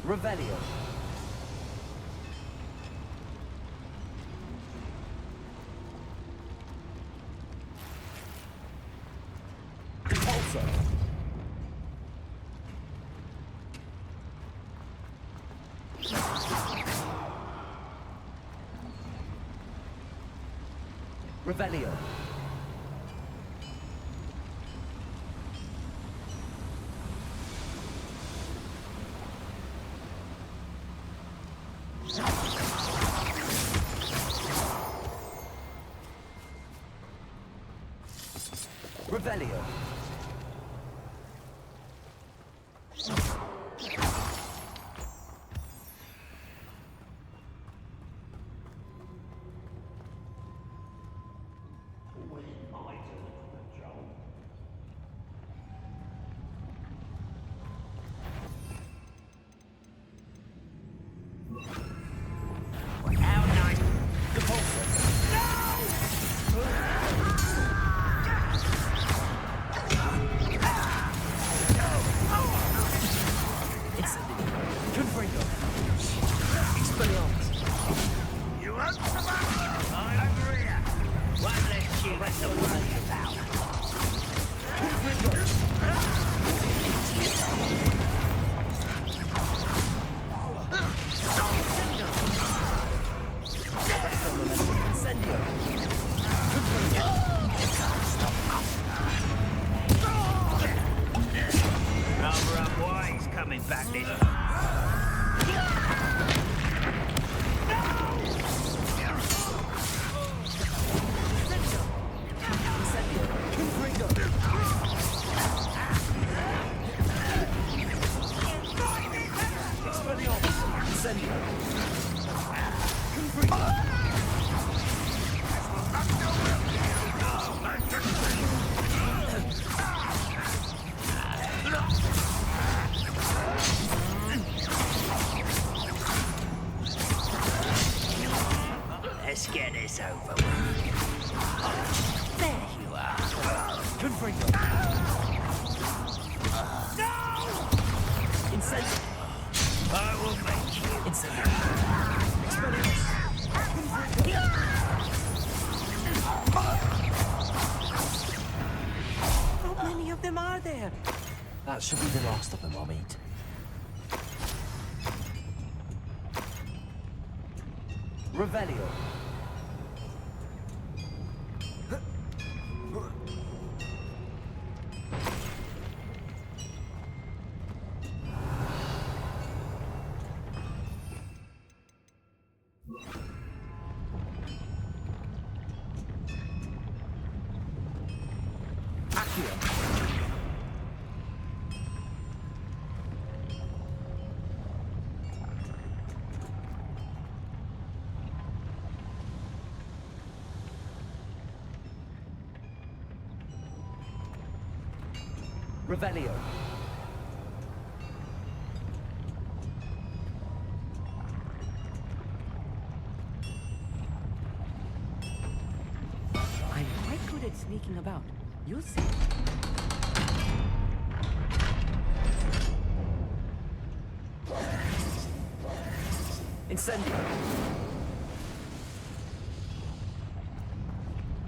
Revelio. Revelio. Revelio. You want some I'm Maria. One less you have to worry about. Cover up why he's coming back this Let's get this over with. There you are. Confringo. No! Incendio. I will make you. Incendio. How many of them are there? That should be the last of them I'll meet. Revelio. Revelio. I'm quite good at sneaking about. You'll see. Incendio.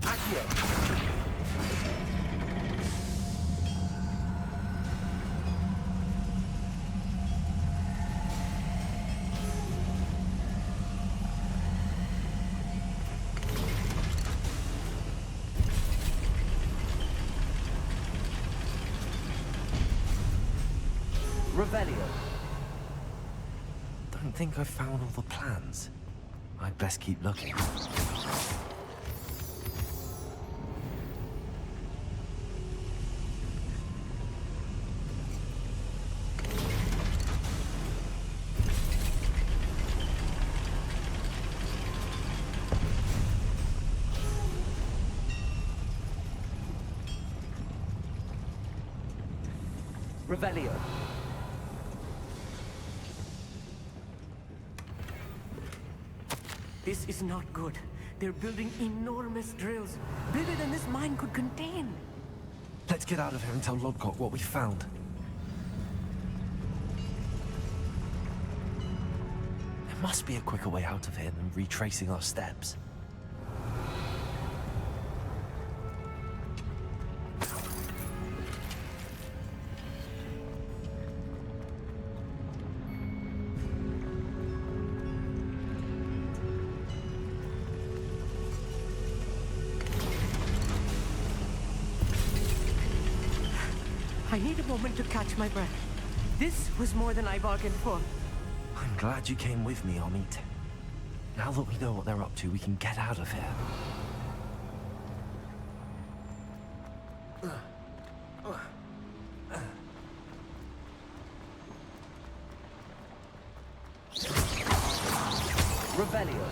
Accio. Revelio. Don't think I've found all the plans. I'd best keep looking. Revelio. This is not good. They're building enormous drills, bigger than this mine could contain. Let's get out of here and tell Lodgok what we found. There must be a quicker way out of here than retracing our steps. I need a moment to catch my breath. This was more than I bargained for. I'm glad you came with me, Amit. Now that we know what they're up to, we can get out of here. Revelio.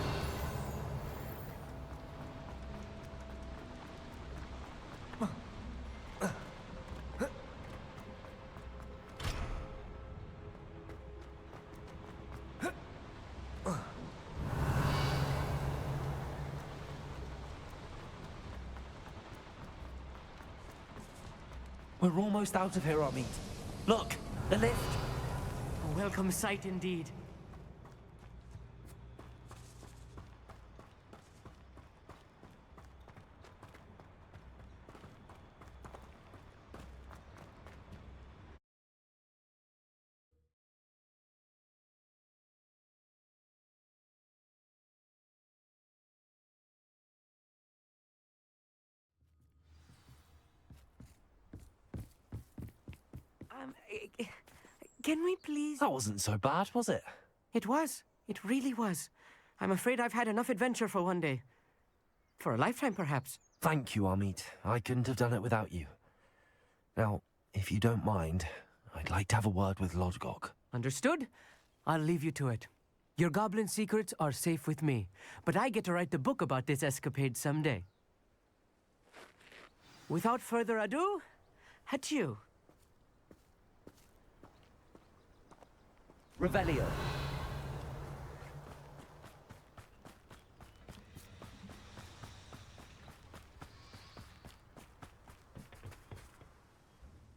We're almost out of here, Amit. Look, the lift. A welcome sight indeed. Can we please... That wasn't so bad, was it? It was. It really was. I'm afraid I've had enough adventure for one day. For a lifetime, perhaps. Thank you, Amit. I couldn't have done it without you. Now, if you don't mind, I'd like to have a word with Lodgok. Understood? I'll leave you to it. Your goblin secrets are safe with me, but I get to write the book about this escapade someday. Without further ado, adieu. Revelio.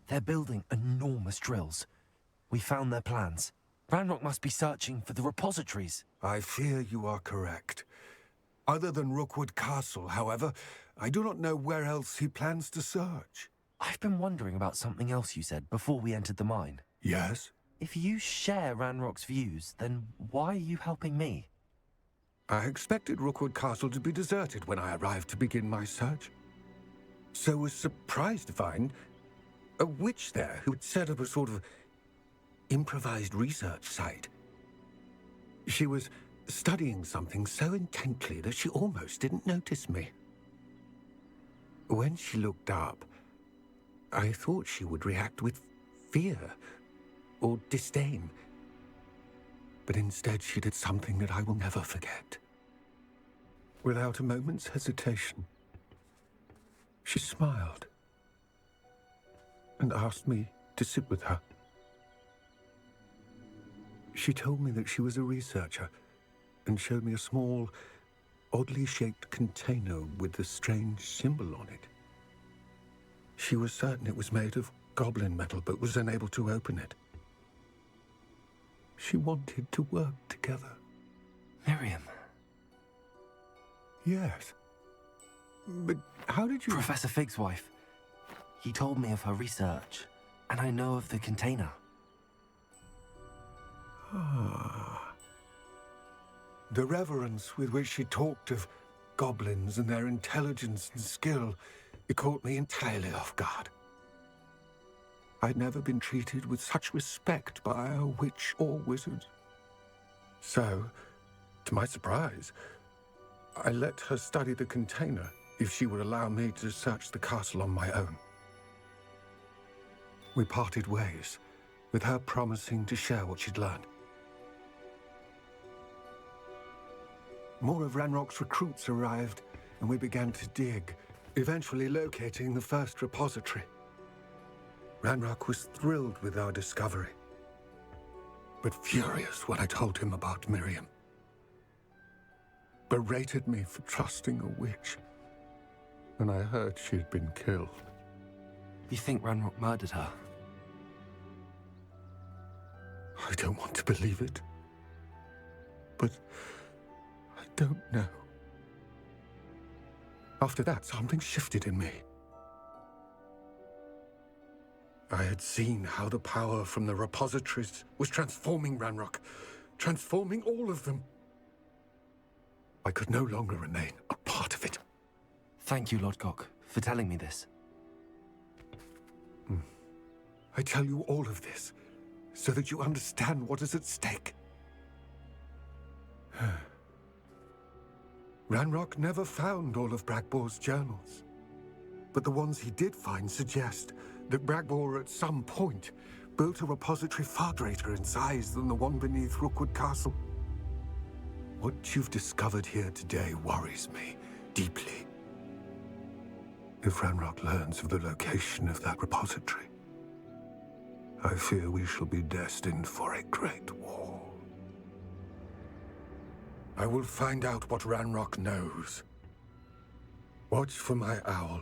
They're building enormous drills. We found their plans. Ranrok must be searching for the repositories. I fear you are correct. Other than Rookwood Castle, however, I do not know where else he plans to search. I've been wondering about something else you said before we entered the mine. Yes? If you share Ranrock's views, then why are you helping me? I expected Rookwood Castle to be deserted when I arrived to begin my search. So was surprised to find a witch there who had set up a sort of improvised research site. She was studying something so intently that she almost didn't notice me. When she looked up, I thought she would react with fear or disdain. But instead she did something that I will never forget. Without a moment's hesitation, she smiled and asked me to sit with her. She told me that she was a researcher and showed me a small, oddly shaped container with a strange symbol on it. She was certain it was made of goblin metal, but was unable to open it. She wanted to work together. Miriam. Yes. But how did you... Professor Fig's wife. He told me of her research, and I know of the container. Ah. The reverence with which she talked of goblins and their intelligence and skill, it caught me entirely off guard. I'd never been treated with such respect by a witch or wizard. So, to my surprise, I let her study the container if she would allow me to search the castle on my own. We parted ways, with her promising to share what she'd learned. More of Ranrock's recruits arrived, and we began to dig, eventually locating the first repository. Ranrok was thrilled with our discovery, but furious when I told him about Miriam. Berated me for trusting a witch, and I heard she had been killed. You think Ranrok murdered her? I don't want to believe it, but I don't know. After that, something shifted in me. I had seen how the power from the repositories was transforming Ranrok, transforming all of them. I could no longer remain a part of it. Thank you, Lodgok, for telling me this. I tell you all of this so that you understand what is at stake. Ranrok never found all of Bragbor's journals. But the ones he did find suggest that Bragbor at some point built a repository far greater in size than the one beneath Rookwood Castle. What you've discovered here today worries me deeply. If Ranrok learns of the location of that repository, I fear we shall be destined for a great war. I will find out what Ranrok knows. Watch for my owl